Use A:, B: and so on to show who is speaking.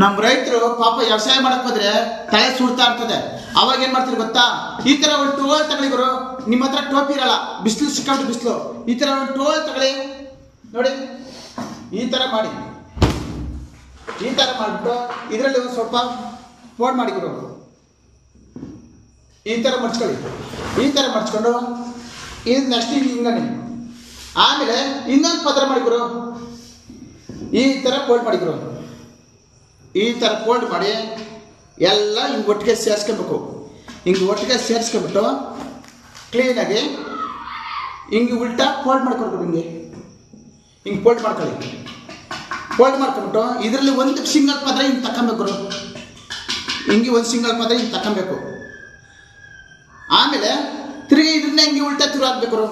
A: ನಮ್ಮ ರೈತರು ಪಾಪ ವ್ಯವಸಾಯ ಮಾಡಕ್ ಹೋದ್ರೆ ತಲೆ ಸುಡ್ತಾ ಇರ್ತದೆ. ಅವಾಗ ಏನ್ ಮಾಡ್ತೀರಿ ಗೊತ್ತಾ, ಈ ತರ ಒಂದು ಟೋಲ್ ತಗೊಳ್ಳಿ ಗುರು. ನಿಮ್ಮ ಹತ್ರ ಟೋಪಿ ಇರಲ್ಲ, ಬಿಸಿಲು ಸಿಕ್ಕಾಬಿಟ್ಟು ಬಿಸಿಲು, ಈ ತರ ಒಂದು ಟೋಲ್ ತಗೊಳ್ಳಿ ನೋಡಿ. ಈ ತರ ಮಾಡಿ, ಈ ತರ ಮಾಡಿಬಿಟ್ಟು ಇದರಲ್ಲಿ ಒಂದು ಸ್ವಲ್ಪ ಫೋಲ್ಡ್ ಮಾಡಿ ಗುರು. ಈ ತರ ಮಡ್ಚ್ಕೊಳ್ಳಿ, ಈ ತರ ಮಡ್ಚ್ಕೊಂಡು ಇದನ್ನಷ್ಟು ಹಿಂಗನೆ. ಆಮೇಲೆ ಇನ್ನೊಂದು ಪದರ ಮಾಡಿ ಗುರು, ಈ ತರ ಫೋಲ್ಡ್ ಮಾಡಿ ಗುರು. ಈ ಥರ ಫೋಲ್ಡ್ ಮಾಡಿ ಎಲ್ಲ ಹಿಂಗೆ ಒಟ್ಟಿಗೆ ಸೇರಿಸ್ಕೊಬೇಕು. ಹಿಂಗೆ ಒಟ್ಟಿಗೆ ಸೇರಿಸ್ಕೊಂಬಿಟ್ಟು ಕ್ಲೀನಾಗಿ ಹಿಂಗೆ ಉಲ್ಟಾ ಫೋಲ್ಡ್ ಮಾಡ್ಕೊಳ್ಬೇಕು. ಹಿಂಗೆ ಫೋಲ್ಡ್ ಮಾಡ್ಕೊಳ್ಳಿ. ಫೋಲ್ಡ್ ಮಾಡ್ಕೊಂಬಿಟ್ಟು ಇದರಲ್ಲಿ ಒಂದು ಸಿಂಗಲ್ ಪದ್ರ ಹಿಂಗೆ ತಗೊಬೇಕು. ಹಿಂಗೆ ಒಂದು ಸಿಂಗಲ್ ಪದ್ರ ಹಿಂಗೆ ತಗೊಬೇಕು. ಆಮೇಲೆ ತಿರುಗಿ ಇದನ್ನ ಹಿಂಗೆ ಉಲ್ಟಾ ತಿರುಗಿ ಹಾಕ್ಬೇಕು.